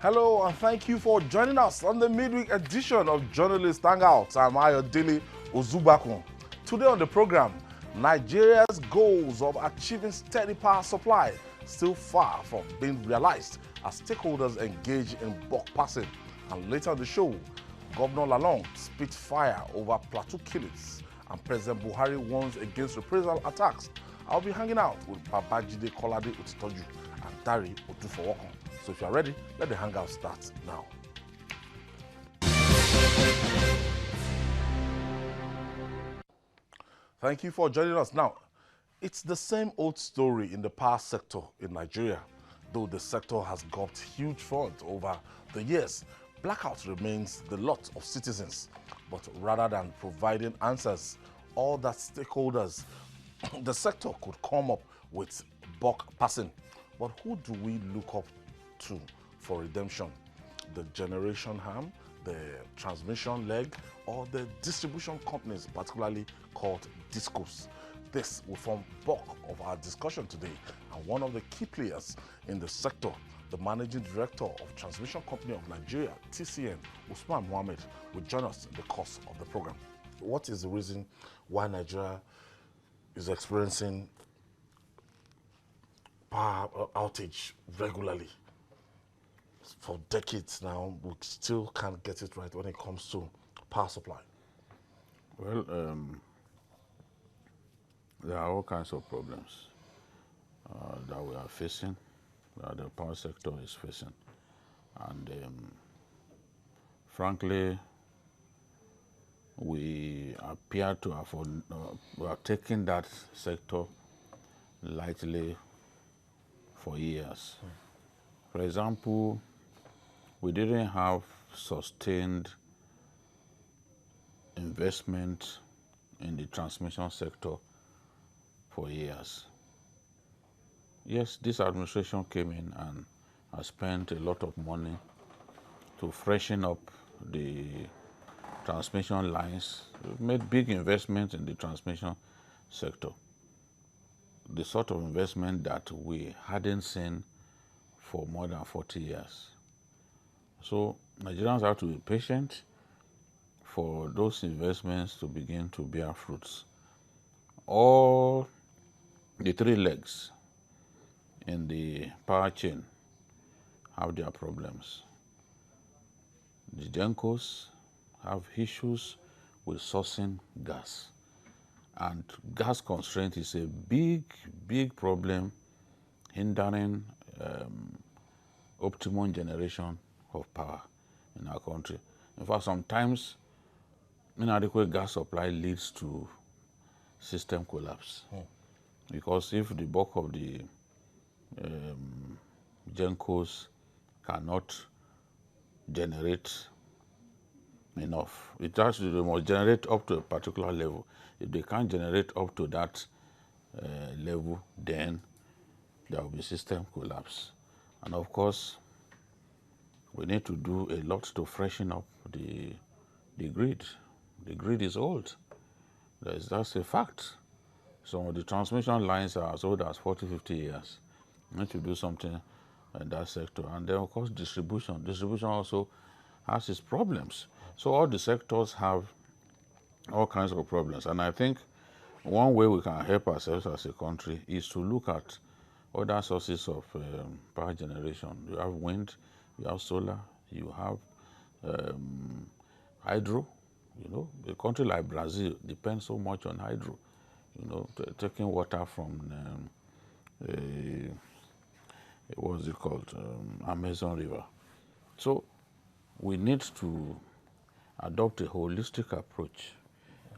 Hello and thank you for joining us on the midweek edition of Journalist Hangout. I'm Ayodele Ozubakun. Today on the program, Nigeria's goals of achieving steady power supply still far from being realized as stakeholders engage in buck passing. And later on the show, Governor Lalong spits fire over plateau killings and President Buhari warns against reprisal attacks. I'll be hanging out with Babajide Kolade Utitoju and Dari Odufowokun. So if you're ready, let the hangout start now. Thank you for joining us. Now, it's the same old story in the power sector in Nigeria. Though the sector has gobbled huge funds over the years, blackout remains the lot of citizens. But rather than providing answers, all that stakeholders, the sector could come up with buck passing. But who do we look up to for redemption? The generation arm, the transmission leg, or the distribution companies, particularly called discos? This will form bulk of our discussion today, and one of the key players in the sector, the Managing Director of Transmission Company of Nigeria, TCN, Usman Mohammed, will join us in the course of the program. What is the reason why Nigeria is experiencing power outage regularly? For decades now, we still can't get it right when it comes to power supply. Well, there are all kinds of problems that we are facing, that the power sector is facing. And frankly, we appear to have we have taken that sector lightly for years. For example, we didn't have sustained investment in the transmission sector for years. Yes, this administration came in and has spent a lot of money to freshen up the transmission lines. We've made big investments in the transmission sector, the sort of investment that we hadn't seen for more than 40 years. So Nigerians have to be patient for those investments to begin to bear fruits. All the three legs in the power chain have their problems. The Gencos have issues with sourcing gas, and gas constraint is a big problem hindering optimum generation of power in our country. In fact, sometimes inadequate gas supply leads to system collapse. Because if the bulk of the Gencos cannot generate enough, they must generate up to a particular level. If they can't generate up to that level, then there will be system collapse. And of course, we need to do a lot to freshen up the grid. The grid is old. That's a fact. Some of the transmission lines are as old as 40, 50 years. We need to do something in that sector. And then, of course, distribution. Distribution also has its problems. So all the sectors have all kinds of problems. And I think one way we can help ourselves as a country is to look at other sources of power generation. You have wind, you have solar, you have hydro. You know, a country like Brazil depends so much on hydro. You know, taking water from what's it called, Amazon River. So we need to adopt a holistic approach.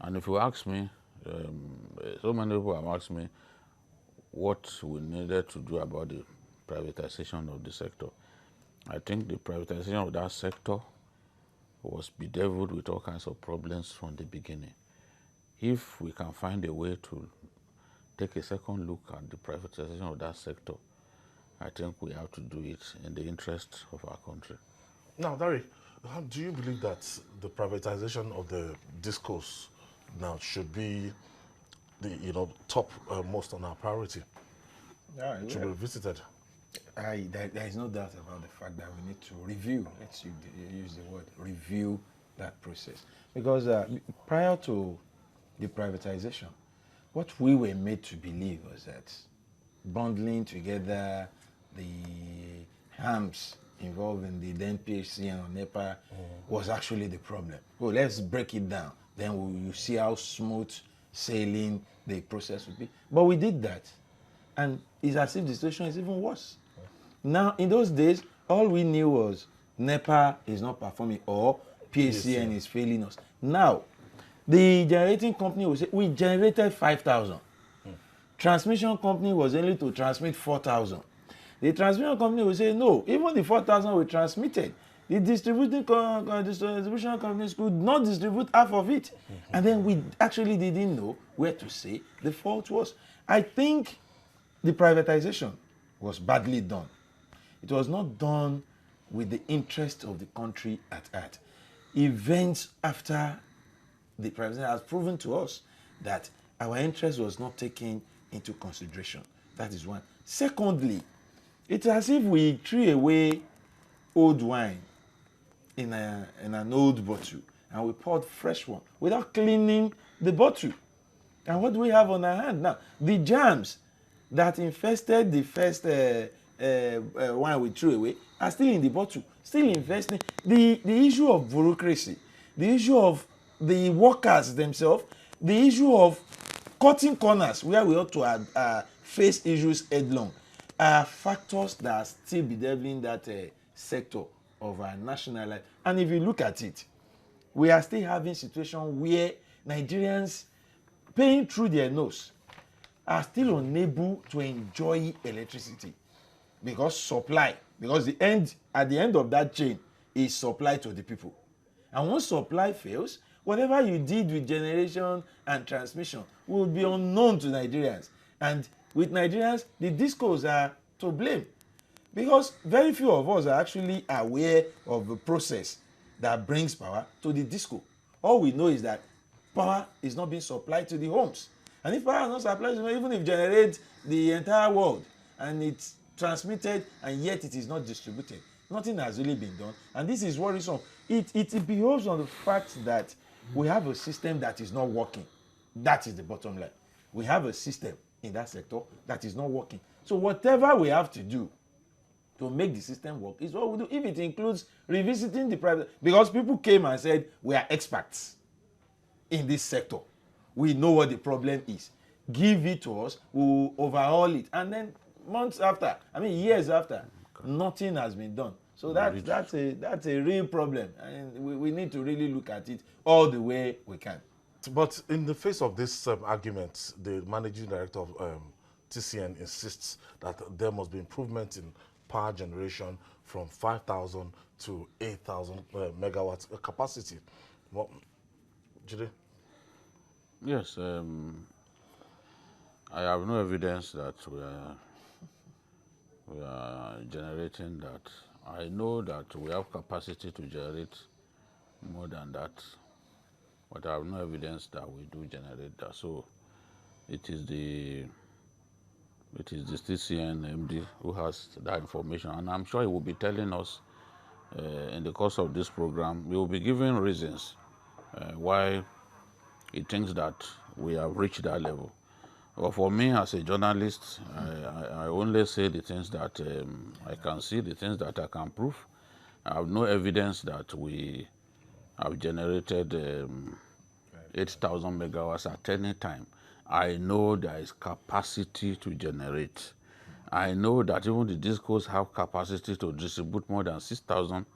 And if you ask me, so many people have asked me what we needed to do about the privatization of the sector. I think the privatization of that sector was bedeviled with all kinds of problems from the beginning. If we can find a way to take a second look at the privatization of that sector, I think we have to do it in the interest of our country. Now, Dari, how do you believe that the privatization of the discos now should be the top most on our priority? Yeah, should be visited? There is no doubt about the fact that we need to review, let's use the word, review that process. Because prior to the privatization, what we were made to believe was that bundling together the harms involved in the then PHC and NEPA was actually the problem. Well, let's break it down. Then you see how smooth sailing the process would be. But we did that. And it's as if the situation is even worse. Now, in those days, all we knew was NEPA is not performing or PHCN is failing us. Now, the generating company will say, we generated 5,000. Transmission company was only to transmit 4,000. The transmission company will say, no, even the 4,000 we transmitted, the distribution companies could not distribute half of it. And then we actually didn't know where to say the fault was. I think the privatization was badly done. It was not done with the interest of the country at heart. Events after the privatization has proven to us that our interest was not taken into consideration. That is one. Secondly, it's as if we threw away old wine in an old bottle and we poured fresh one without cleaning the bottle. And what do we have on our hand now? The germs that infested the first wine we threw away are still in the bottle, still infesting. The issue of bureaucracy, the issue of the workers themselves, the issue of cutting corners where we ought to face issues headlong are factors that are still bedeviling that sector of our national life. And if you look at it, we are still having situation where Nigerians paying through their nose are still unable to enjoy electricity because at the end of that chain is supply to the people. And once supply fails, whatever you did with generation and transmission will be unknown to Nigerians. And with Nigerians, the discos are to blame because very few of us are actually aware of the process that brings power to the disco. All we know is that power is not being supplied to the homes. And if power is not supplied, even if it generates the entire world and it's transmitted and yet it is not distributed, nothing has really been done. And this is worrisome. It behoves on the fact that we have a system that is not working. That is the bottom line. We have a system in that sector that is not working. So whatever we have to do to make the system work is what we do. If it includes revisiting the private, because people came and said, we are experts in this sector. We know what the problem is. Give it to us, we will overhaul it. And then years after, nothing has been done. So that's a real problem. And we need to really look at it all the way we can. But in the face of this argument, the managing director of TCN insists that there must be improvement in power generation from 5,000 to 8,000 megawatts capacity. Well, Jide? Yes, I have no evidence that we are generating that. I know that we have capacity to generate more than that, but I have no evidence that we do generate that. So it is the TCN MD who has that information, and I'm sure he will be telling us in the course of this program. We will be giving reasons why he thinks that we have reached that level. But for me, as a journalist, I only say the things that I can see, the things that I can prove. I have no evidence that we have generated 8,000 megawatts at any time. I know there is capacity to generate. I know that even the discos have capacity to distribute more than 6,000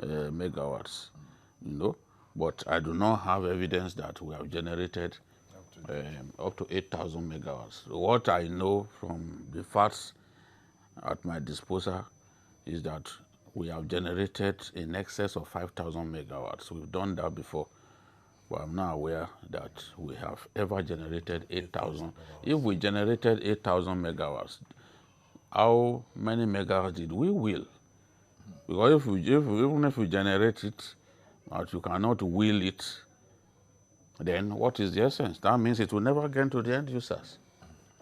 megawatts, but I do not have evidence that we have generated up to 8,000 megawatts. What I know from the facts at my disposal is that we have generated in excess of 5,000 megawatts. We've done that before, but I'm not aware that we have ever generated 8,000. If we generated 8,000 megawatts, how many megawatts did we will? Because even if we generate it, but you cannot will it, then what is the essence? That means it will never get to the end users.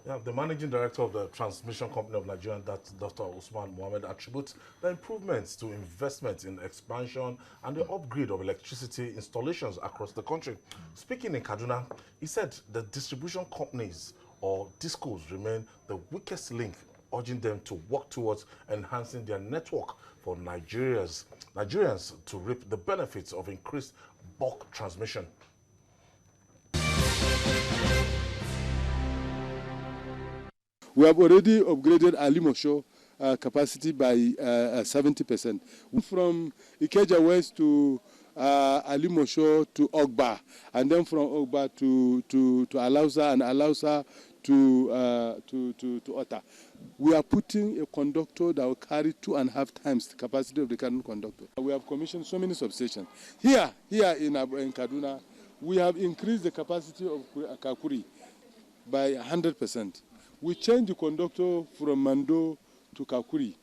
Yeah, the managing director of the Transmission Company of Nigeria, that's Dr. Usman Mohammed, attributes the improvements to investment in expansion and the upgrade of electricity installations across the country. Speaking in Kaduna, he said the distribution companies or discos remain the weakest link, urging them to work towards enhancing their network for Nigerians to reap the benefits of increased bulk transmission. We have already upgraded Alimosho capacity by 70%. From Ikeja West to Alimosho to Ogba, and then from Ogba to Alausa, and Alausa to Ota. We are putting a conductor that will carry 2.5 times the capacity of the current conductor. We have commissioned so many substations. Here in Kaduna, we have increased the capacity of Kakuri by 100%. We changed the conductor from Mando to Kakuri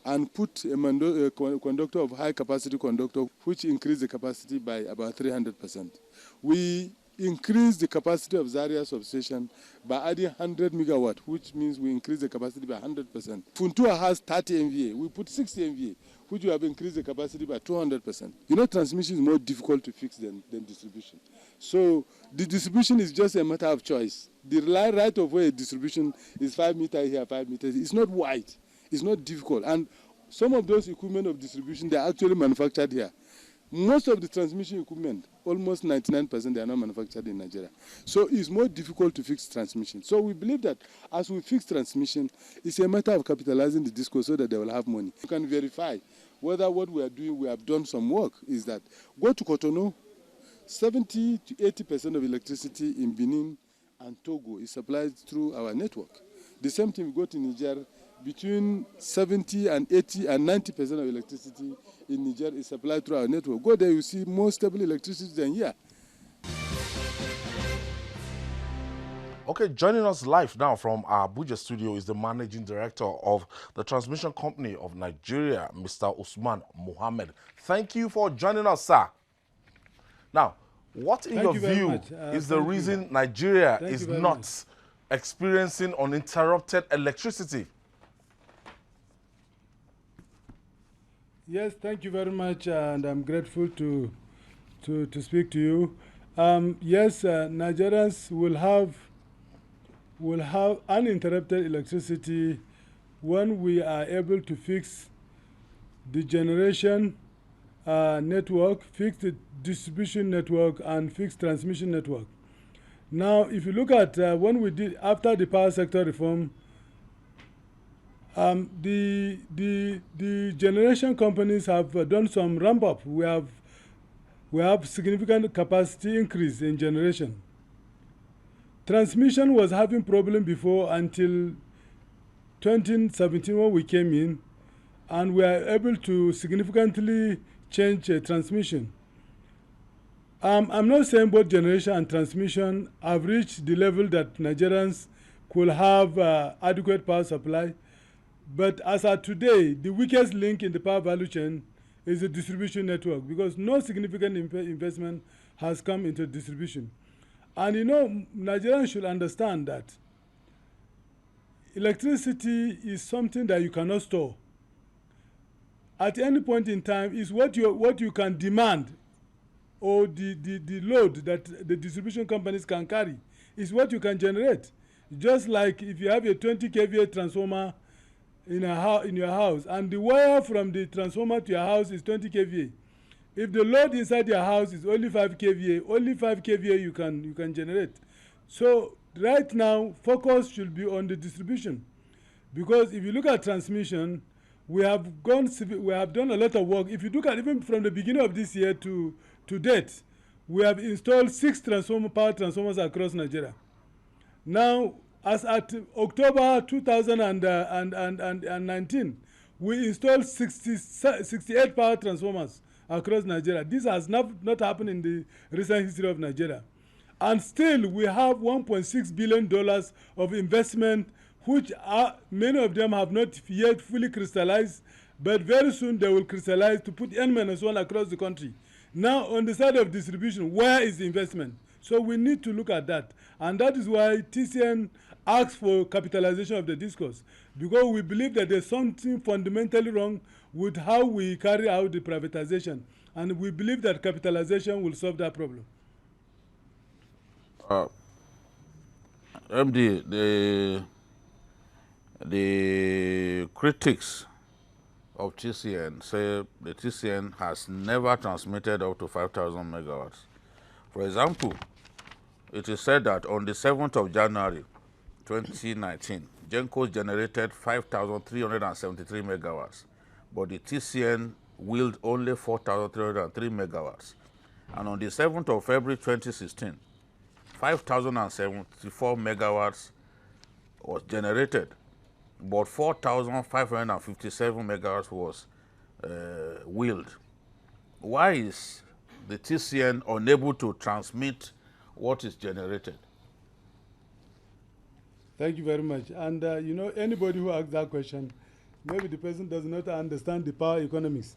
and put a conductor of high capacity conductor, which increased the capacity by about 300%. We increased the capacity of Zaria substation by adding 100 megawatt, which means we increased the capacity by 100%. Funtua has 30 MVA. We put 60 MVA, which we have increased the capacity by 200%. You know, transmission is more difficult to fix than distribution. So the distribution is just a matter of choice. The right of way distribution is 5 meters here, 5 meters. It's not wide. It's not difficult. And some of those equipment of distribution, they are actually manufactured here. Most of the transmission equipment, almost 99%, they are not manufactured in Nigeria. So it's more difficult to fix transmission. So we believe that as we fix transmission, it's a matter of capitalizing the disco so that they will have money. You can verify whether what we are doing, we have done some work, is that go to Cotonou, 70 to 80% of electricity in Benin and Togo is supplied through our network. The same thing we go to Niger, between 70 and 80 and 90% of electricity in Niger is supplied through our network. Go there, you see more stable electricity than here. Okay, joining us live now from our Abuja studio is the managing director of the Transmission Company of Nigeria, Mr. Usman Mohammed. Thank you for joining us, sir. Now, what in your view is the reason Nigeria is not experiencing uninterrupted electricity? Yes, thank you very much, and I'm grateful to speak to you. Yes, Nigerians will have uninterrupted electricity when we are able to fix the generation network, fix the distribution network, and fix transmission network. Now, if you look at when we did after the power sector reform, the generation companies have done some ramp up. We have significant capacity increase in generation. Transmission was having problem before until 2017 when we came in, and we are able to significantly change transmission. I'm not saying both generation and transmission have reached the level that Nigerians could have adequate power supply. But as of today, the weakest link in the power value chain is the distribution network, because no significant investment has come into distribution. And you know, Nigerians should understand that electricity is something that you cannot store. At any point in time, is what you can demand, or the load that the distribution companies can carry is what you can generate. Just like if you have a 20 kVA transformer in your house, and the wire from the transformer to your house is 20 kVA. If the load inside your house is only 5 kVA, only 5 kVA you can generate. So right now, focus should be on the distribution, because if you look at transmission, we have done a lot of work. If you look at even from the beginning of this year to date, we have installed 6 power transformers across Nigeria. Now, as at October 2019, we installed 68 power transformers across Nigeria. This has not happened in the recent history of Nigeria. And still, we have $1.6 billion of investment, which many of them have not yet fully crystallized, but very soon they will crystallize to put N-1 across the country. Now, on the side of distribution, where is the investment? So we need to look at that. And that is why TCN asks for capitalization of the discourse, because we believe that there's something fundamentally wrong with how we carry out the privatization. And we believe that capitalization will solve that problem. MD, the critics of TCN say the TCN has never transmitted up to 5,000 megawatts. For example, it is said that on the 7th of January 2019, GENCO generated 5,373 megawatts, but the TCN wheeled only 4,303 megawatts. And on the 7th of February 2016, 5,074 megawatts was generated, but 4,557 megawatts was wheeled. Why is the TCN unable to transmit what is generated? Thank you very much. And you know, anybody who asks that question, maybe the person does not understand the power economics.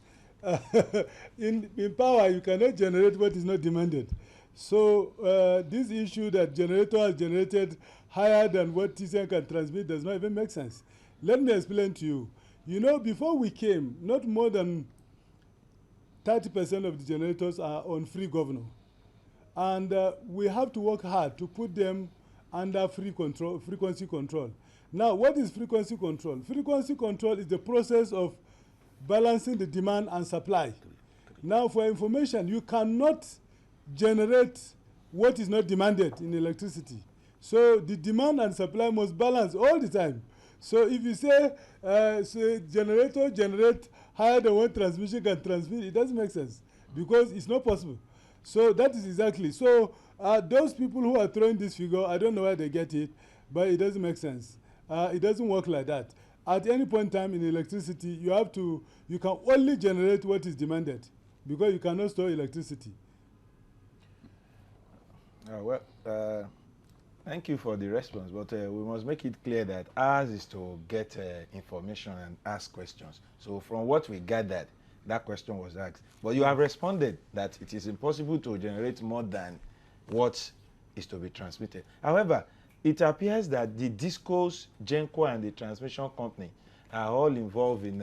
In power, you cannot generate what is not demanded. So this issue that generator has generated higher than what TCN can transmit does not even make sense. Let me explain to you. You know, before we came, not more than 30% of the generators are on free governor. And we have to work hard to put them under frequency control. Now, what is frequency control? Frequency control is the process of balancing the demand and supply. Now, for information, you cannot generate what is not demanded in electricity. So the demand and supply must balance all the time. So if you say, generator generate higher than what transmission can transmit, it doesn't make sense because it's not possible. So that is exactly. So those people who are throwing this figure, I don't know where they get it, but it doesn't make sense. It doesn't work like that. At any point in time in electricity, you can only generate what is demanded because you cannot store electricity. Thank you for the response, but we must make it clear that ours is to get information and ask questions. So from what we gathered, that question was asked. But you have responded that it is impossible to generate more than what is to be transmitted. However, it appears that the DISCOs, GENCO, and the transmission company are all involved in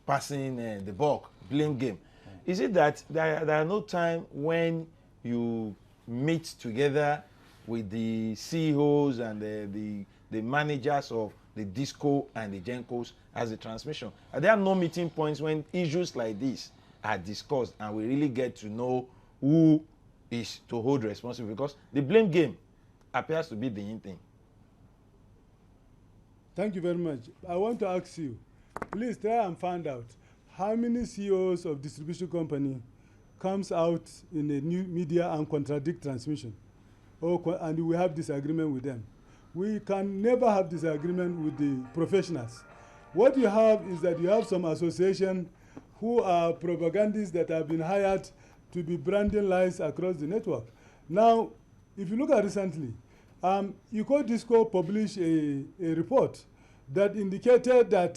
passing the buck, blame game. Is it that there are no time when you meet together with the CEOs and the managers of the DISCO and the GENCOs as a transmission? Are there no meeting points when issues like this are discussed and we really get to know who is to hold responsible? Because the blame game appears to be the in thing. Thank you very much. I want to ask you, please try and find out how many CEOs of distribution company comes out in the new media and contradict transmission, and we have disagreement with them. We can never have disagreement with the professionals. What you have is that you have some association who are propagandists that have been hired to be branding lies across the network. Now, if you look at recently, EcoDisco published a report that indicated that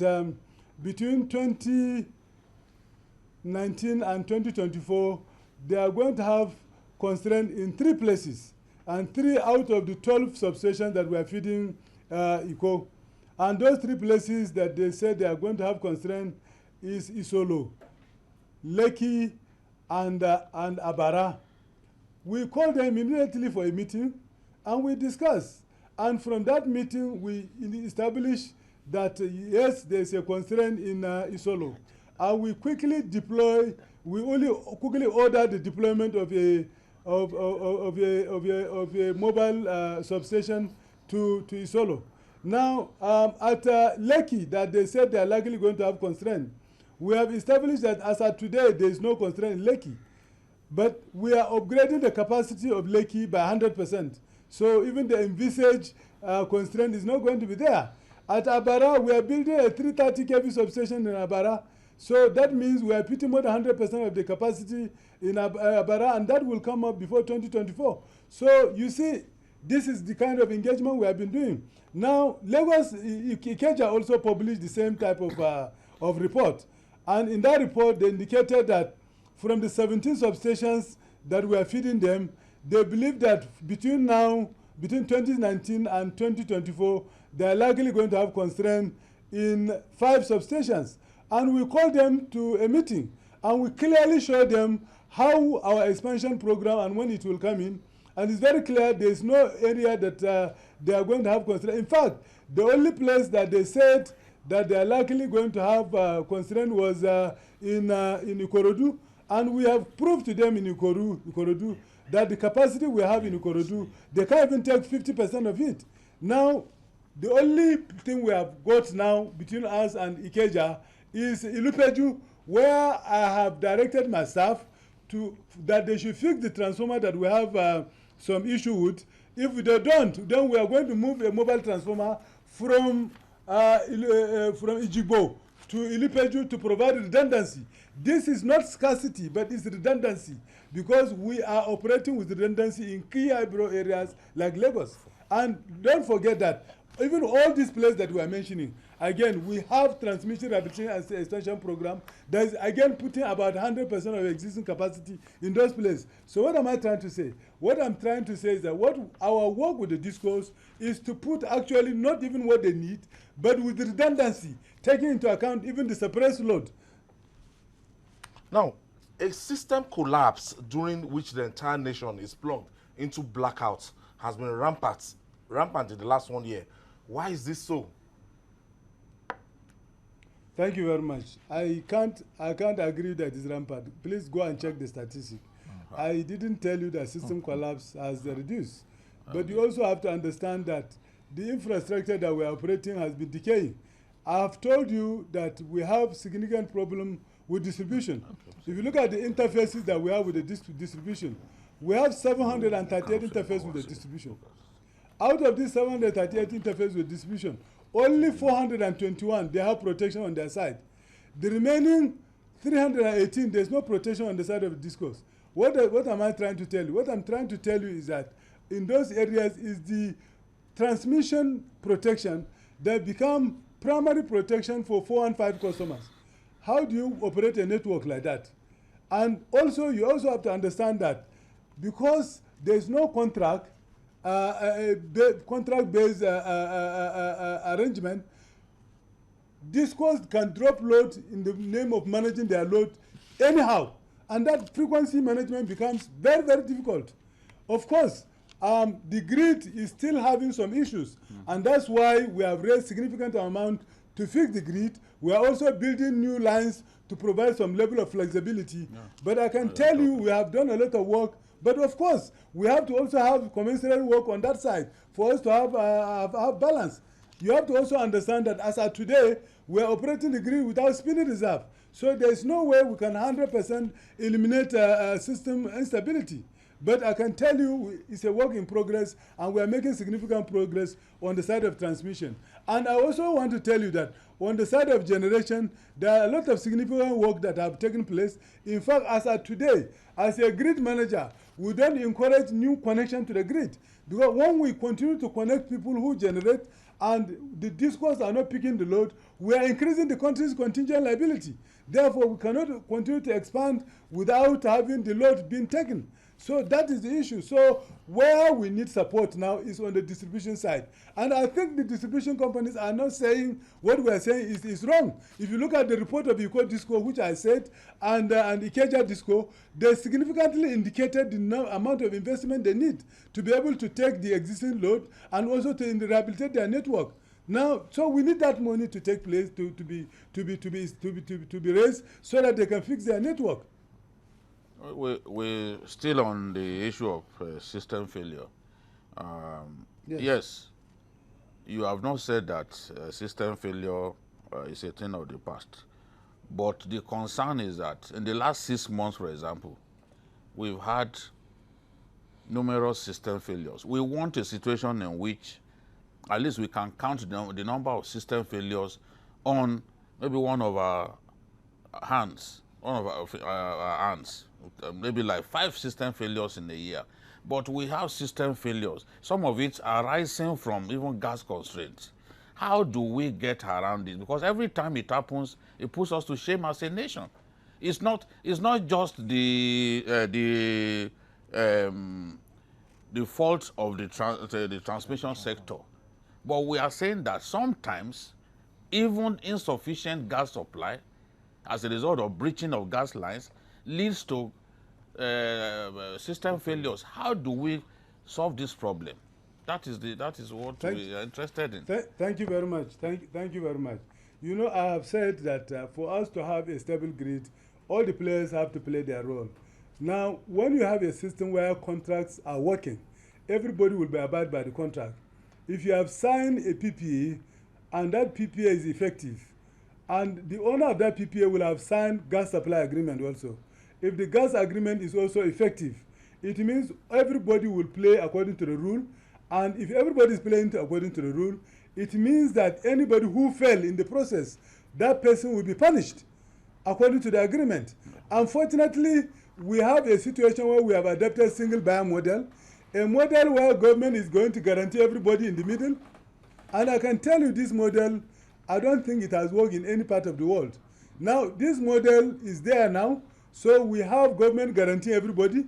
between 2019 and 2024, they are going to have constraint in 3 places, and 3 out of the 12 substations that we are feeding ECO. And those 3 places that they said they are going to have constraint is Isolo, Lekki, and Abara. We called them immediately for a meeting, and we discussed. And from that meeting, we established that, yes, there's a constraint in Isolo. And we quickly quickly ordered the deployment of a mobile substation to Isolo. Now, at Lekki, that they said they are likely going to have constraint, we have established that as of today, there is no constraint in Lekki. But we are upgrading the capacity of Lekki by 100%. So even the envisaged constraint is not going to be there. At Abara, we are building a 330 kV substation in Abara. So that means we are putting more than 100% of the capacity in Abara, and that will come up before 2024. So you see, this is the kind of engagement we have been doing. Now, Lagos, Ikeja also published the same type of report. And in that report, they indicated that from the 17 substations that we are feeding them, they believe that between 2019 and 2024, they are likely going to have constraint in 5 substations. And we call them to a meeting, and we clearly show them how our expansion program and when it will come in. And it's very clear there is no area that they are going to have constraint. In fact, the only place that they said that they are likely going to have constraint was in Ikorodu. And we have proved to them in Ikorodu that the capacity we have in Ikorodu, they can't even take 50% of it. Now, the only thing we have got now between us and Ikeja is Ilupeju, where I have directed my staff that they should fix the transformer that we have some issue with. If they don't, then we are going to move a mobile transformer from Ijigbo to Ilupeju to provide redundancy. This is not scarcity, but it's redundancy, because we are operating with redundancy in key Ibro areas like Lagos. And don't forget that even all these places that we are mentioning, again, we have transmission rehabilitation and extension program that is again putting about 100% of existing capacity in those places. So what am I trying to say? What I'm trying to say is that what our work with the discos is to put actually not even what they need, but with redundancy, taking into account even the suppressed load. Now, a system collapse during which the entire nation is plugged into blackouts has been rampant in the last 1 year. Why is this so? Thank you very much. I can't agree that it's rampant. Please go and check the statistic. I didn't tell you that system collapse has reduced. But you also have to understand that the infrastructure that we are operating has been decaying. I have told you that we have significant problem with distribution. If you look at the interfaces that we have with the distribution, we have 738 interfaces with the distribution. Out of these 738 interfaces with distribution, only 421, they have protection on their side. The remaining 318, there's no protection on the side of the discos. What am I trying to tell you? What I'm trying to tell you is that in those areas is the transmission protection that become primary protection for 415 customers. How do you operate a network like that? And also, you also have to understand that because there's no contract, contract-based arrangement, discos can drop load in the name of managing their load anyhow. And that frequency management becomes very, very difficult. Of course, the grid is still having some issues. And that's why we have raised significant amount to fix the grid. We are also building new lines to provide some level of flexibility. Yeah. But I can tell you we have done a lot of work. But of course, we have to also have commensurate work on that side for us to have balance. You have to also understand that as of today, we are operating the grid without spinning reserve. So there is no way we can 100% eliminate system instability. But I can tell you it's a work in progress, and we are making significant progress on the side of transmission. And I also want to tell you that on the side of generation, there are a lot of significant work that have taken place. In fact, as of today, as a grid manager, we don't encourage new connection to the grid. Because when we continue to connect people who generate and the discos are not picking the load, we are increasing the country's contingent liability. Therefore, we cannot continue to expand without having the load being taken. So that is the issue. So where we need support now is on the distribution side. And I think the distribution companies are not saying what we are saying is wrong. If you look at the report of Iko Disco, which I said, and Ikeja Disco, they significantly indicated the amount of investment they need to be able to take the existing load and also to rehabilitate their network. Now, so we need that money to take place to be raised so that they can fix their network. We're still on the issue of system failure. Yes, you have not said that system failure is a thing of the past. But the concern is that in the last 6 months, for example, we've had numerous system failures. We want a situation in which at least we can count the number of system failures on maybe one of our hands, maybe like 5 system failures in a year. But we have system failures, some of it arising from even gas constraints. How do we get around it? Because every time it happens, it puts us to shame as a nation. It's not just the the fault of the transmission sector. But we are saying that sometimes even insufficient gas supply as a result of breaching of gas lines leads to system failures. How do we solve this problem? That is what we are interested in. Thank you very much. Thank you very much. You know, I have said that for us to have a stable grid, all the players have to play their role. Now, when you have a system where contracts are working, everybody will be abide by the contract. If you have signed a PPA and that PPA is effective, and the owner of that PPA will have signed gas supply agreement also. If the gas agreement is also effective, it means everybody will play according to the rule. And if everybody is playing according to the rule, it means that anybody who fell in the process, that person will be punished according to the agreement. Unfortunately, we have a situation where we have adopted single buyer model, a model where government is going to guarantee everybody in the middle. And I can tell you this model, I don't think it has worked in any part of the world. Now, this model is there now, so we have government guaranteeing everybody.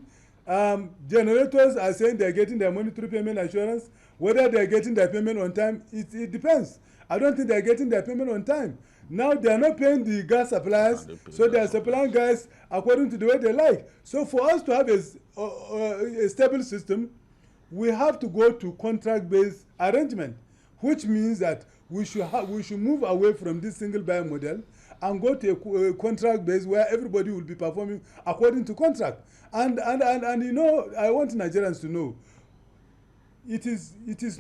Generators are saying they're getting their money through payment assurance. Whether they're getting their payment on time, it depends. I don't think they're getting their payment on time. Now they're not paying the gas suppliers, so they're supplying gas according to the way they like. So for us to have a stable system, we have to go to contract-based arrangement, which means that we should move away from this single buyer model and go to a contract base where everybody will be performing according to contract. And you know, I want Nigerians to know, it's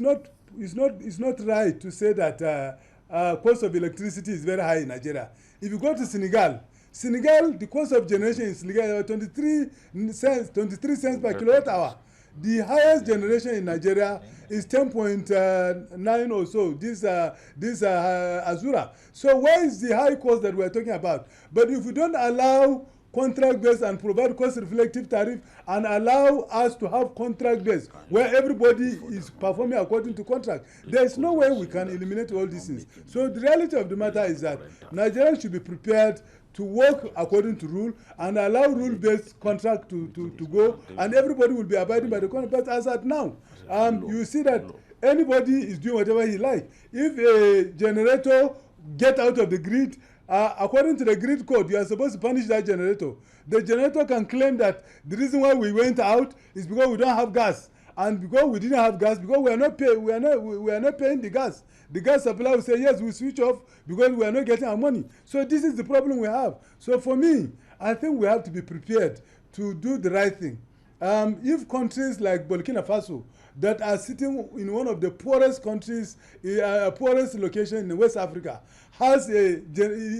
not right to say that cost of electricity is very high in Nigeria. If you go to Senegal, the cost of generation in Senegal is 23 cents per kilowatt hour. The highest generation in Nigeria is 10.9 or so, this Azura. So where is the high cost that we're talking about? But if we don't allow contract-based and provide cost-reflective tariff and allow us to have contract-based where everybody is performing according to contract, there is no way we can eliminate all these things. So the reality of the matter is that Nigerians should be prepared to work according to rule and allow rule-based contract to go, and everybody will be abiding by the contract. But as at now, you see that anybody is doing whatever he likes. If a generator gets out of the grid, according to the grid code, you are supposed to punish that generator. The generator can claim that the reason why we went out is because we don't have gas, and because we didn't have gas, because we are not paying the gas. The gas supplier will say, yes, we switch off because we are not getting our money. So this is the problem we have. So for me, I think we have to be prepared to do the right thing. If countries like Burkina Faso, that are sitting in one of the poorest countries, poorest location in West Africa, has a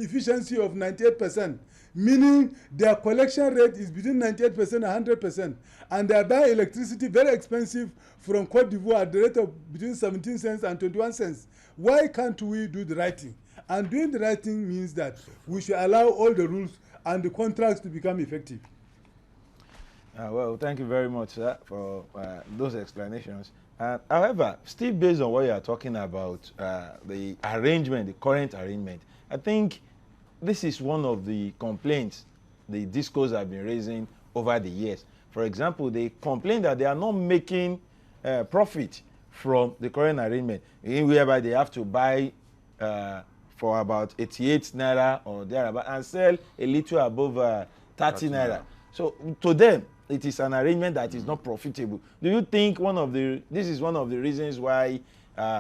efficiency of 98%, meaning their collection rate is between 98% and 100%, and they buy electricity very expensive from Cote d'Ivoire at the rate of between 17 cents and 21 cents. Why can't we do the right thing? And doing the right thing means that we should allow all the rules and the contracts to become effective. Well, thank you very much for those explanations. However, still based on what you are talking about, the arrangement, the current arrangement, I think this is one of the complaints the discos have been raising over the years. For example, they complain that they are not making profit from the current arrangement, whereby they have to buy for about 88 naira or thereabout and sell a little above 30 naira. So to them, it is an arrangement that is not profitable. Do you think this is one of the reasons why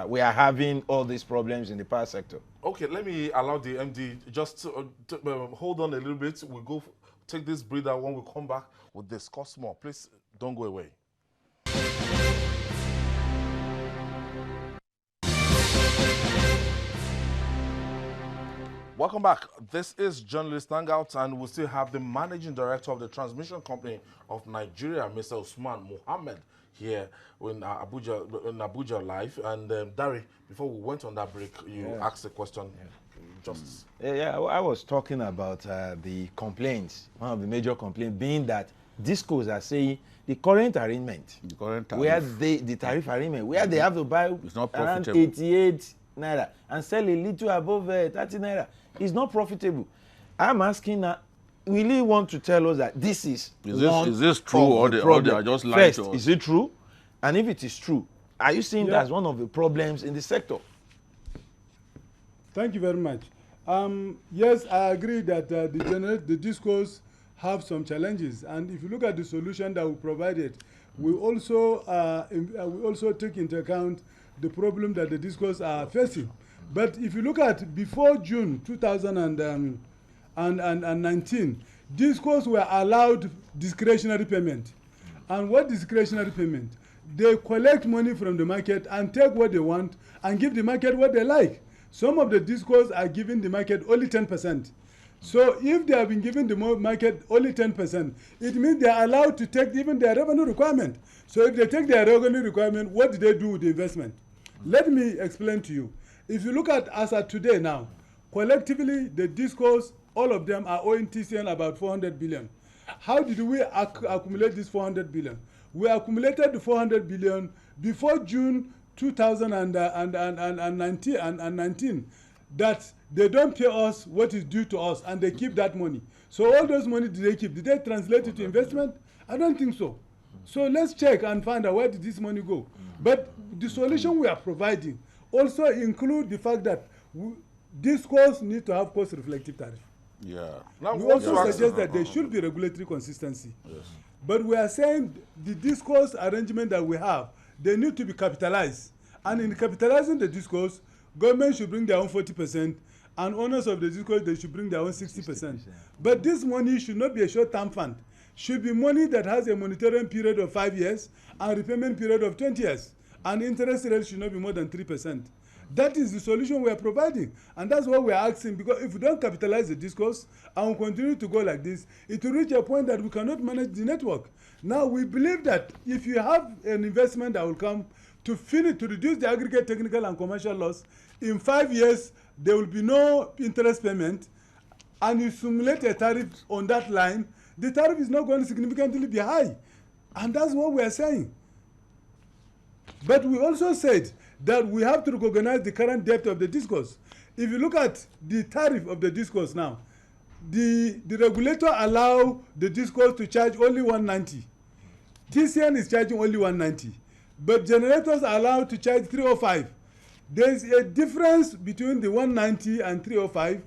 we are having all these problems in the power sector? Okay, let me allow the MD just to hold on a little bit. We'll go take this breather. When we come back, we'll discuss more. Please don't go away. Welcome back. This is Journalist Hangout, and we still have the Managing Director of the Transmission Company of Nigeria, Mr. Usman Mohammed, here in Abuja Live. And Dari, before we went on that break, you asked a question. Yeah, I was talking about the complaints. One of the major complaints being that discos are saying the current arrangement, the tariff arrangement, where they have to buy around 88 naira and sell a little above 30 naira, is not profitable. I'm asking now, will you want to tell us that this is this true, or they are just lying to us? Is it true? And if it is true, are you seeing Yeah. that as one of the problems in the sector? Thank you very much. Yes, I agree that the discourse have some challenges, and if you look at the solution that we provided, we also take into account the problem that the discourse are facing. But if you look at before June 2019, discourse were allowed discretionary payment. And what discretionary payment? They collect money from the market and take what they want and give the market what they like. Some of the discos are giving the market only 10%. So if they have been giving the market only 10%, it means they are allowed to take even their revenue requirement. So if they take their revenue requirement, what do they do with the investment? Let me explain to you. If you look at as of today now, collectively the discos, all of them are owing TCN about 400 billion. How did we accumulate this 400 billion? We accumulated the 400 billion before June 2019 that they don't pay us what is due to us and they keep that money. So all those money did they keep? Did they translate it to investment? I don't think so. So let's check and find out where did this money go. But the solution we are providing also include the fact that this course need to have cost reflective tariff. Yeah. Now, We also suggest that there should be regulatory consistency. Yes. But we are saying the discourse arrangement that we have, they need to be capitalized. And in capitalizing the discourse, government should bring their own 40%, and owners of the discourse, they should bring their own 60%. But this money should not be a short-term fund. Should be money that has a monitoring period of 5 years and repayment period of 20 years. And interest rate should not be more than 3%. That is the solution we are providing. And that's what we are asking, because if we don't capitalize the discourse and we continue to go like this, it will reach a point that we cannot manage the network. Now, we believe that if you have an investment that will come to reduce the aggregate technical and commercial loss, in 5 years, there will be no interest payment, and you simulate a tariff on that line, the tariff is not going to significantly be high. And that's what we are saying. But we also said that we have to recognize the current depth of the discourse. If you look at the tariff of the discourse now, the regulator allow the discourse to charge only 190. TCN is charging only 190. But generators are allowed to charge 305. There is a difference between the 190 and 305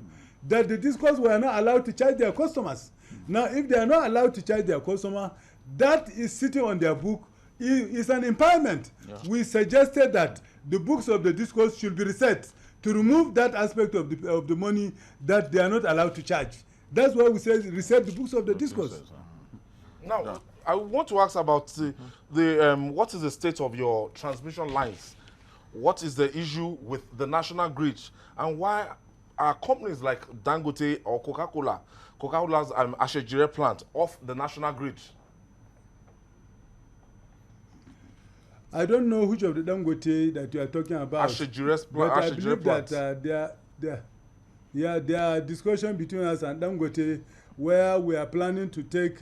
that the discourse were not allowed to charge their customers. Now, if they are not allowed to charge their customer, that is sitting on their book is an impairment. Yeah. We suggested that the books of the discourse should be reset to remove that aspect of the money that they are not allowed to charge. That's why we say reset the books of the discourse. Now, I want to ask about what is the state of your transmission lines? What is the issue with the national grid? And why are companies like Dangote or Coca-Cola's Ashejire plant off the national grid? I don't know which of the Dangote that you are talking about. Ashejire's but I believe plant. that there are discussion between us and Dangote where we are planning to take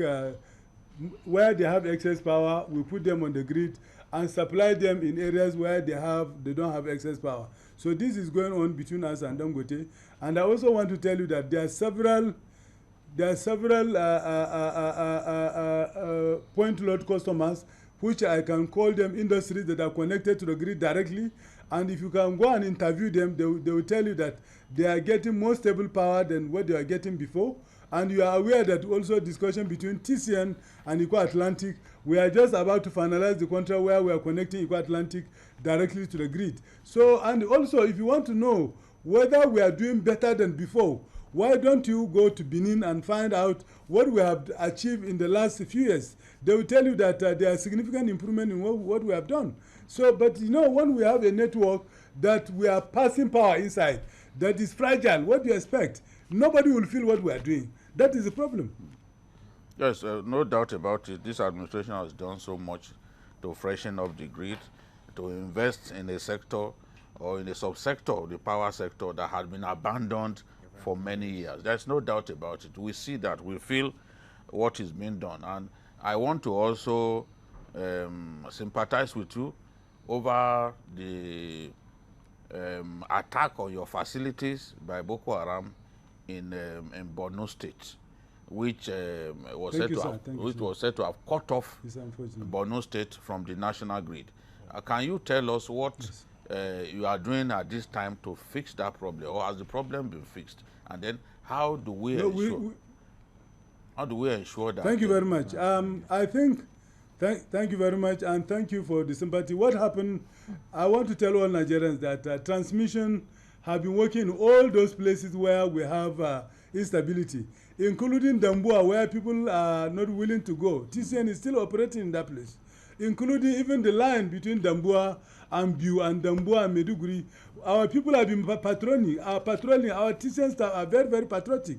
where they have excess power, we put them on the grid and supply them in areas where they don't have excess power. So this is going on between us and Dangote. And I also want to tell you that there are several point load customers, which I can call them industries that are connected to the grid directly. And if you can go and interview them, they will tell you that they are getting more stable power than what they are getting before. And you are aware that also discussion between TCN and Eco Atlantic, we are just about to finalize the contract where we are connecting Eco Atlantic directly to the grid. So, and also if you want to know whether we are doing better than before, why don't you go to Benin and find out what we have achieved in the last few years? They will tell you that there are significant improvement in what we have done. So, but you know, when we have a network that we are passing power inside, that is fragile, what do you expect? Nobody will feel what we are doing. That is the problem. Yes, no doubt about it. This administration has done so much to freshen up the grid, to invest in a sector or in a subsector of the power sector that had been abandoned for many years. There's no doubt about it. We see that. We feel what is being done. And I want to also sympathize with you over the attack on your facilities by Boko Haram in Borno State. which was Thank said you, to sir. have, Thank you, which sir. was said to have cut off It's unfortunate. Borno State from the national grid. Can you tell us what you are doing at this time to fix that problem, or has the problem been fixed? And then how do we ensure that? Thank you very much. I think, thank you very much, and thank you for the sympathy. What happened, I want to tell all Nigerians that transmission have been working in all those places where we have instability, including Dambua, where people are not willing to go. TCN is still operating in that place, including even the line between Dambua and Biu and Dambua and Meduguri. Our people have been patrolling. Our TCN staff are very, very patriotic.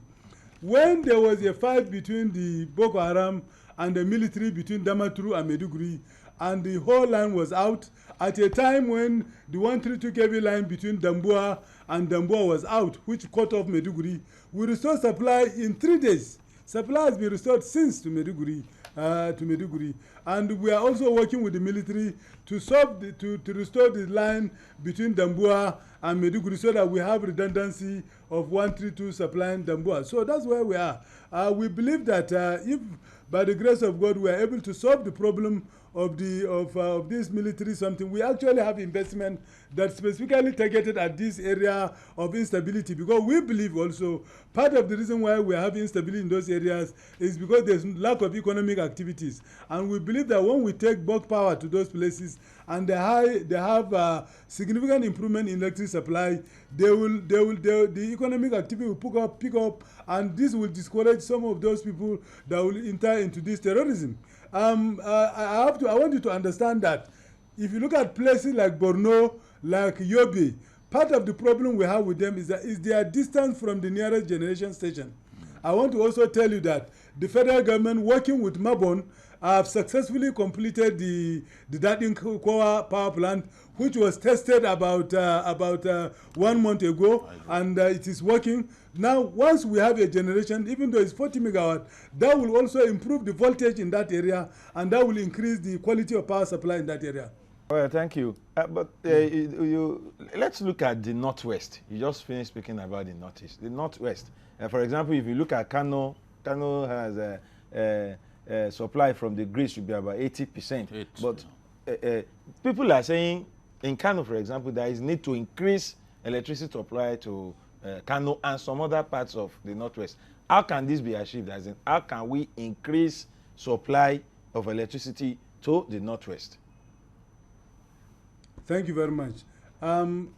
When there was a fight between the Boko Haram and the military between Damaturu and Meduguri, and the whole line was out, at a time when the 132 kV line between Dambua and Dambua was out, which cut off Meduguri, we restored supply in 3 days. Supply has been restored since to Meduguri. And we are also working with the military to solve to restore the line between Dambua and Meduguri so that we have redundancy of 132 supplying Dambua. So that's where we are. We believe that if by the grace of God we are able to solve the problem of this military something, we actually have investment that specifically targeted at this area of instability, because we believe also part of the reason why we are having instability in those areas is because there's lack of economic activities, and we believe that when we take bulk power to those places and they have significant improvement in electric supply, the economic activity will pick up, and this will discourage some of those people that will enter into this terrorism. I want you to understand that if you look at places like Borno, like Yobe, part of the problem we have with them is their distance from the nearest generation station. I want to also tell you that the federal government, working with Mabon, have successfully completed the Dadin power plant, which was tested about 1 month ago, and it is working. Now, once we have a generation, even though it's 40 megawatt, that will also improve the voltage in that area, and that will increase the quality of power supply in that area. Well, thank you. Let's look at the Northwest. You just finished speaking about the Northeast. The Northwest. For example, if you look at Kano has a supply from the grid should be about 80%. But people are saying in Kano, for example, there is need to increase electricity supply to Kano and some other parts of the Northwest. How can this be achieved? As in, how can we increase supply of electricity to the Northwest? Thank you very much.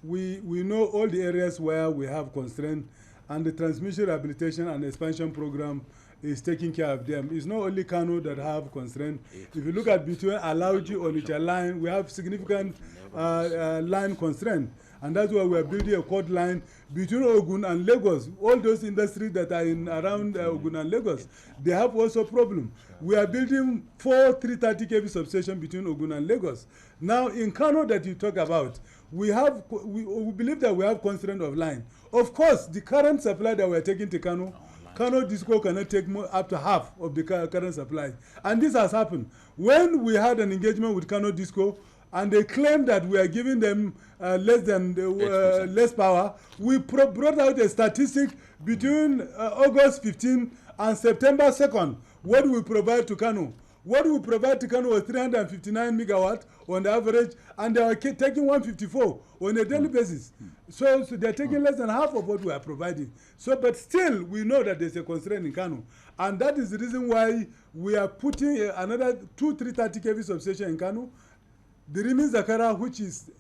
We know all the areas where we have constraint, and the transmission rehabilitation and expansion program is taking care of them. It's not only Kano that have constraint. If you look at between Alauji or Onitsha line, we have significant line constraint. And that's why we are building a cord line between Ogun and Lagos. All those industries that are around Ogun and Lagos, they have also problem. We are building 4 330 kV substations between Ogun and Lagos. Now, in Kano that you talk about, we believe that we have constraint of line. Of course, the current supply that we are taking to Kano Disco cannot take up to half of the current supply. And this has happened. When we had an engagement with Kano Disco, and they claim that we are giving them less power, we brought out a statistic between August 15 and September 2nd. What we provide to Kano? What we provide to Kano was 359 megawatt on the average, and they are taking 154 on a daily basis. So they're taking less than half of what we are providing. So, but still, we know that there's a constraint in Kano. And that is the reason why we are putting another 2 330 kV substation in Kano. The Rimi Zakara, which is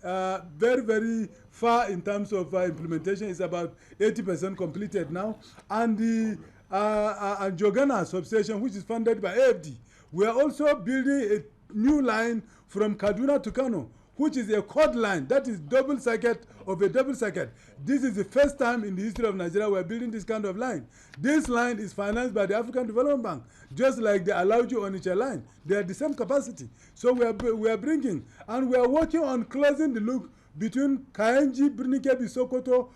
very, very far in terms of implementation, is about 80% completed now. And the Jogana substation, which is funded by AFD. We are also building a new line from Kaduna to Kano, which is a cord line. That is double circuit of a double circuit. This is the first time in the history of Nigeria we are building this kind of line. This line is financed by the African Development Bank, just like the Alauji Onitsha line. They are the same capacity. So we are bringing, and we are working on closing the loop between Kayenji, Birnikebi, Sokoto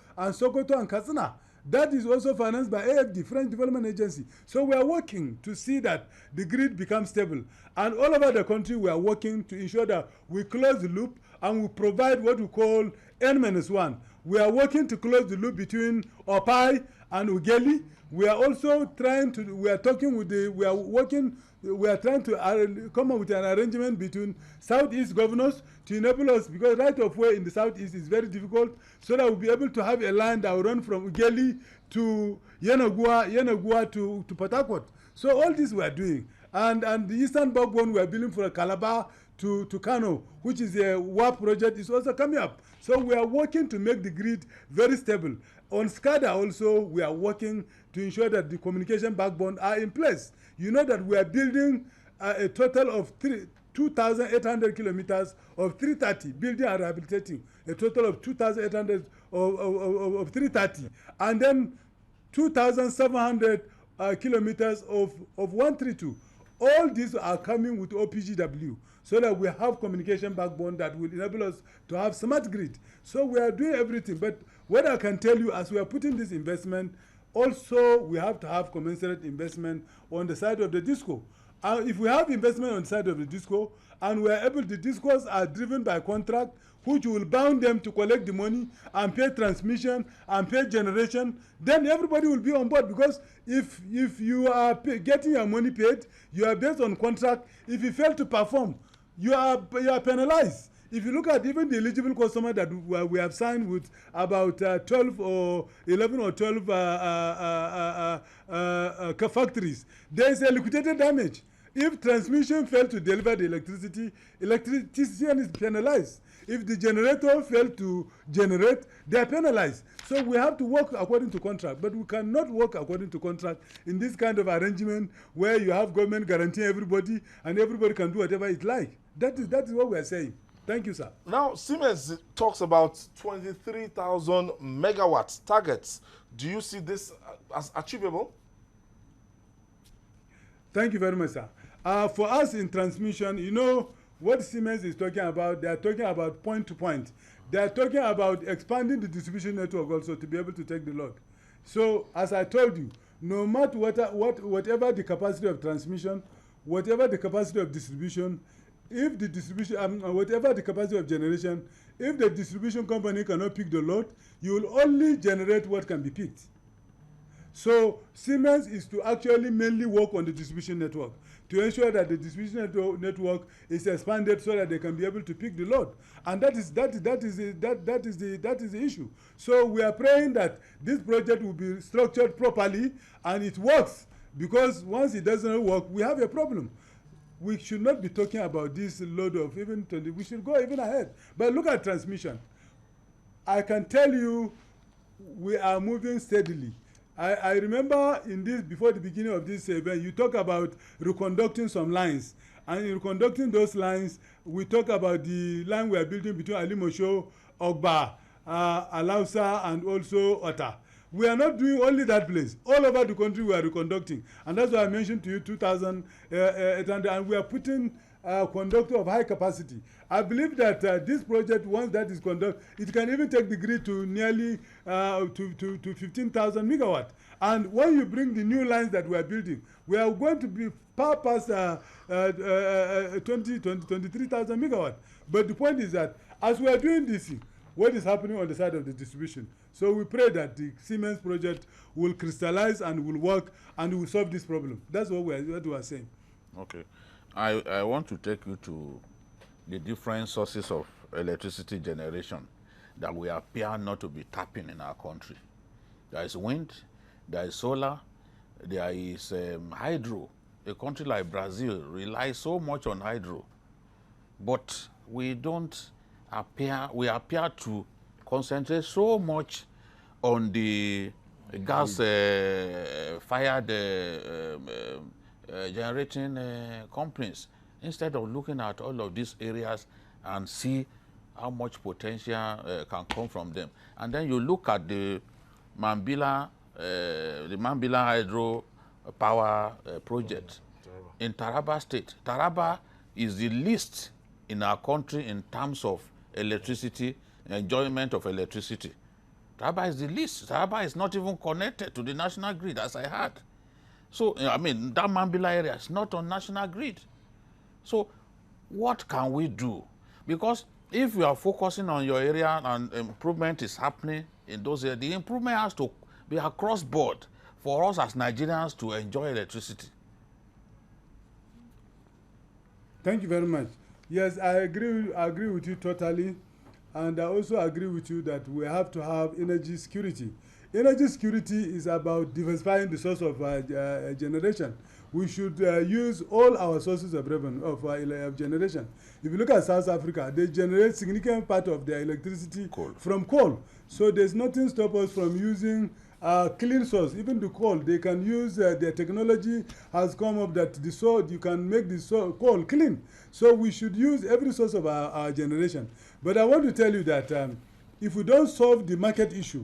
and Katsina. That is also financed by AFD, French Development Agency. So we are working to see that the grid becomes stable. And all over the country, we are working to ensure that we close the loop and we provide what we call N-1. We are working to close the loop between Opai and Ugeli. We are also trying to, we are trying to come up with an arrangement between Southeast governors to enable us, because right of way in the Southeast is very difficult, so that we'll be able to have a line that will run from Ugeli to Yenagua to Port Harcourt. So all this we are doing. And the Eastern backbone we are building for Calabar to Kano, which is a WAP project, is also coming up. So we are working to make the grid very stable. On SCADA also, we are working to ensure that the communication backbone are in place. You know that we are building a total of 2,800 kilometers of 330, building and rehabilitating, a total of 2,800 of 330, and then 2,700 kilometers of 132. All these are coming with OPGW, so that we have communication backbone that will enable us to have smart grid. So we are doing everything. But what I can tell you, as we are putting this investment, also we have to have commensurate investment on the side of the disco. If we have investment on the side of the disco, and we are able, the discos are driven by contract, which will bound them to collect the money and pay transmission and pay generation, then everybody will be on board. Because if you are getting your money paid, you are based on contract. If you fail to perform, you are penalized. If you look at even the eligible customer that we have signed with about 12 or 11 or 12 factories, there is a liquidated damage. If transmission failed to deliver the electricity is penalized. If the generator failed to generate, they are penalized. So we have to work according to contract, but we cannot work according to contract in this kind of arrangement where you have government guaranteeing everybody and everybody can do whatever it like. That is what we are saying. Thank you, sir. Now, Siemens talks about 23,000 megawatts targets. Do you see this as achievable? Thank you very much, sir. For us in transmission, you know, what Siemens is talking about, they are talking about point to point. They are talking about expanding the distribution network also to be able to take the load. So, as I told you, no matter whatever the capacity of transmission, whatever the capacity of distribution, if the distribution, whatever the capacity of generation, if the distribution company cannot pick the load, you will only generate what can be picked. So Siemens is to actually mainly work on the distribution network to ensure that the distribution network is expanded so that they can be able to pick the load, and that is the issue. So we are praying that this project will be structured properly and it works, because once it doesn't work, we have a problem. We should not be talking about this load of even 20. We should go even ahead. But look at transmission. I can tell you, we are moving steadily. I remember in this, before the beginning of this event, you talk about reconducting some lines. And in reconducting those lines, we talk about the line we are building between Alimosho, Ogba, Alausa, and also Ota. We are not doing only that place. All over the country we are reconducting. And that's why I mentioned to you 2,800, and we are putting a conductor of high capacity. I believe that this project, once that is conducted, it can even take the grid to nearly to 15,000 megawatt. And when you bring the new lines that we are building, we are going to be far past 23,000 megawatt. But the point is that as we are doing this, what is happening on the side of the distribution? So we pray that the Siemens project will crystallize and will work and will solve this problem. That's what we are saying. Okay. I want to take you to the different sources of electricity generation that we appear not to be tapping in our country. There is wind, there is solar, there is hydro. A country like Brazil relies so much on hydro, but we appear to concentrate so much on the gas fired generating companies, instead of looking at all of these areas and see how much potential can come from them. And then you look at the Mambila hydro power project in Taraba State. Taraba is the least in our country in terms of electricity, enjoyment of electricity. Taraba is the least. Taraba is not even connected to the national grid, as I heard. So, I mean, that Mambila area is not on national grid. So, what can we do? Because if we are focusing on your area and improvement is happening in those areas, the improvement has to be across board for us as Nigerians to enjoy electricity. Thank you very much. Yes, I agree with you totally. And I also agree with you that we have to have energy security. Energy security is about diversifying the source of generation. We should use all our sources of revenue, of generation. If you look at South Africa, they generate significant part of their electricity from coal. So there's nothing stop us from using clean source. Even the coal, they can use, their technology has come up that you can make the coal clean. So we should use every source of our generation. But I want to tell you that if we don't solve the market issue,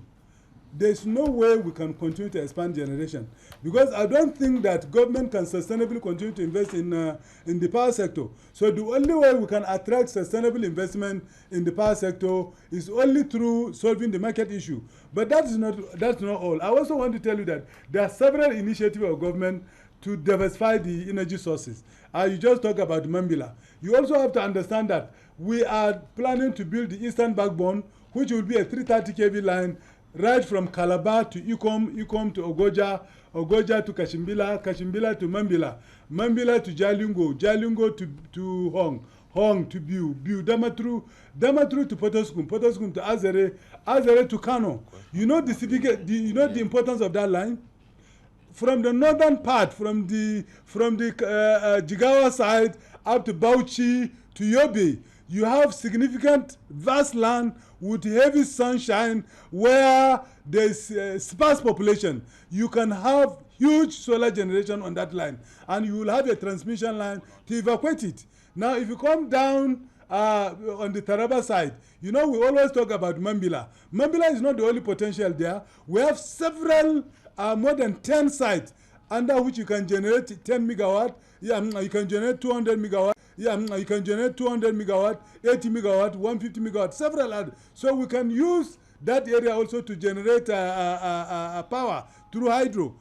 there's no way we can continue to expand generation. Because I don't think that government can sustainably continue to invest in the power sector. So the only way we can attract sustainable investment in the power sector is only through solving the market issue. But that's not all. I also want to tell you that there are several initiatives of government to diversify the energy sources. You just talk about Mambila. You also have to understand that we are planning to build the eastern backbone, which will be a 330 kV line right from Calabar to Ikom to Ogoja to Kashimbila to Mambila to Jalingo to Hong to Biu, Damaturu to Potoskum to Azere to Kano. You know the importance of that line? From the northern part, from the Jigawa side up to Bauchi to Yobe, you have significant vast land with heavy sunshine where there's sparse population. You can have huge solar generation on that line, and you will have a transmission line to evacuate it. Now, if you come down on the Taraba side, you know we always talk about Mambila. Mambila is not the only potential there. We have several, more than 10 sites under which you can generate 10 megawatt. Yeah, you can generate 200 megawatt. Yeah, you can generate 200 megawatt, 80 megawatt, 150 megawatt, several others. So we can use that area also to generate power through hydro.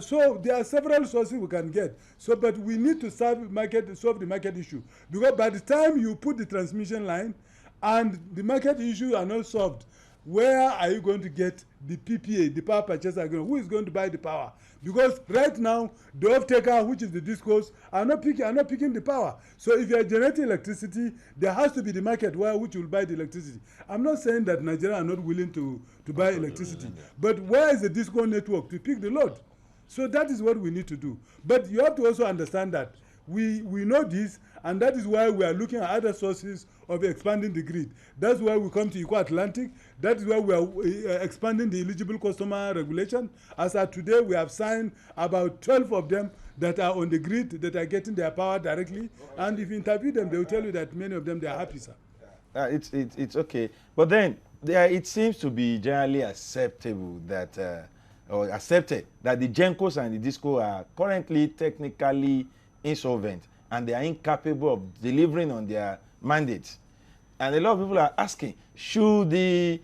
So there are several sources we can get. So, but we need to solve the market issue, because by the time you put the transmission line and the market issue are not solved, where are you going to get the PPA, the power purchase agreement? Who is going to buy the power? Because right now, the off-taker, which is the discos, are not picking the power. So if you are generating electricity, there has to be the market which will buy the electricity. I'm not saying that Nigeria are not willing to buy electricity, but where is the disco network to pick the load? So that is what we need to do. But you have to also understand that we know this, and that is why we are looking at other sources of expanding the grid. That's why we come to Eco Atlantic. That is why we are expanding the eligible customer regulation. As of today, we have signed about 12 of them that are on the grid, that are getting their power directly. And if you interview them, they will tell you that many of them, they are happy, sir. It's okay. But then it seems to be generally acceptable that, or accepted that the GENCOs and the DISCO are currently technically insolvent and they are incapable of delivering on their mandates. And a lot of people are asking, should the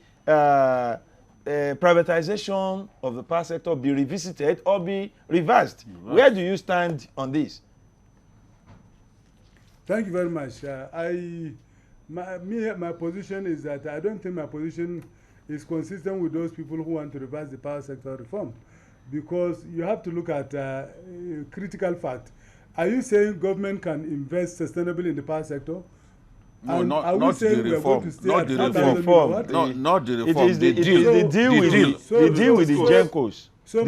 privatization of the power sector be revisited or be reversed? Right. Where do you stand on this? Thank you very much. My position is that I don't think my position is consistent with those people who want to reverse the power sector reform, because you have to look at critical fact. Are you saying government can invest sustainably in the power sector? No, and not the reform. Not the reform. Not the reform. It is the deal with the GENCOs. So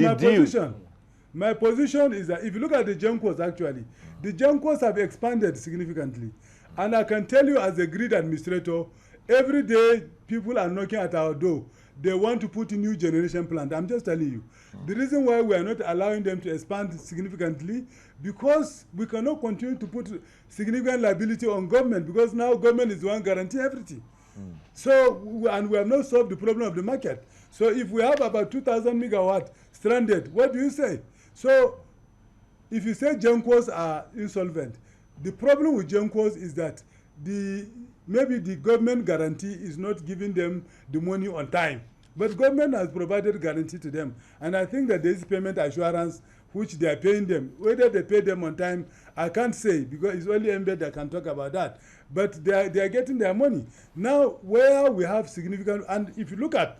my position is that if you look at the GENCOs, actually, the GENCOs have expanded significantly. And I can tell you as a grid administrator, every day people are knocking at our door. They want to put in new generation plant. I'm just telling you. The reason why we are not allowing them to expand significantly, because we cannot continue to put significant liability on government, because now government is the one guaranteeing everything. So, and we have not solved the problem of the market. So if we have about 2,000 megawatt stranded, what do you say? So if you say GENCOs are insolvent, the problem with GENCOs is that maybe the government guarantee is not giving them the money on time. But government has provided guarantee to them. And I think that there is payment assurance which they are paying them. Whether they pay them on time, I can't say, because it's only MBED that can talk about that. But they are getting their money. Now, where we have significant, and if you look at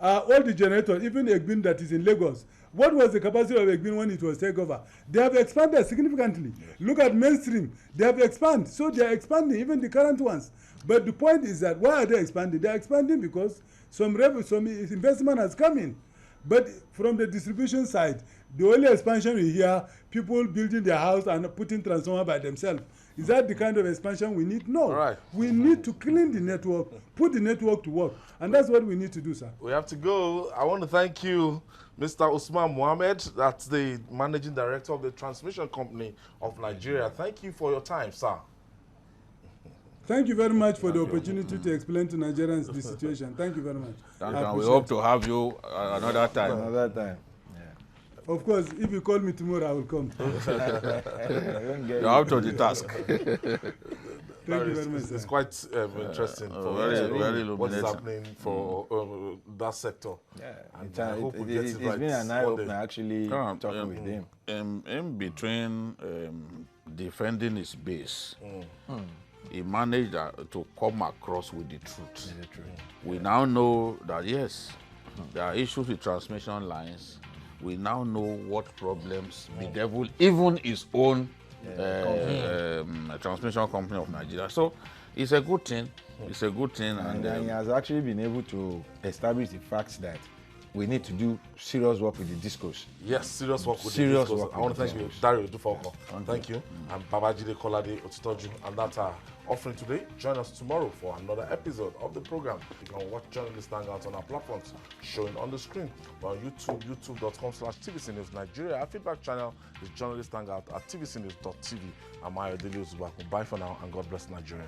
all the generators, even Egbin that is in Lagos, what was the capacity of Egbin when it was taken over? They have expanded significantly. Yes. Look at mainstream, they have expanded. So they are expanding, even the current ones. But the point is that why are they expanding? They are expanding because some investment has come in. But from the distribution side, the only expansion we hear, people building their house and putting transformer by themselves. Is that the kind of expansion we need? No. Right. We need to clean the network, put the network to work. And that's what we need to do, sir. We have to go. I want to thank you, Mr. Usman Mohammed. That's the Managing Director of the Transmission Company of Nigeria. Thank you for your time, sir. Thank you very much for the opportunity to explain to Nigerians the situation. Thank you very much. Thank you. We hope to have you another time. Another time. Of course, if you call me tomorrow, I will come. You're out of the task. Thank you very much, sir. It's quite interesting for very what's happening for that sector. Yeah, And I hope we get it right. It's been an eye-opener actually talking with him. In between defending his base, he managed to come across with the truth. We now know that, yes, there are issues with transmission lines. We now know what problems bedevil even his own transmission company of Nigeria. So it's a good thing. It's a good thing. And he has actually been able to establish the facts that we need to do serious work with the discos. Yes, serious work with serious the discos. work. I want to thank you, Dario Dufoko. Thank you. And Babajide Kolade Otitoju. And that's our offering today. Join us tomorrow for another episode of the program. You can watch Journalist Hangout on our platforms showing on the screen. We're on YouTube, youtube.com/TVC News Nigeria. Our feedback channel is Journalist Hangout at tvcnews.tv. I'm Ayodele Uzubaku. Bye for now and God bless Nigeria.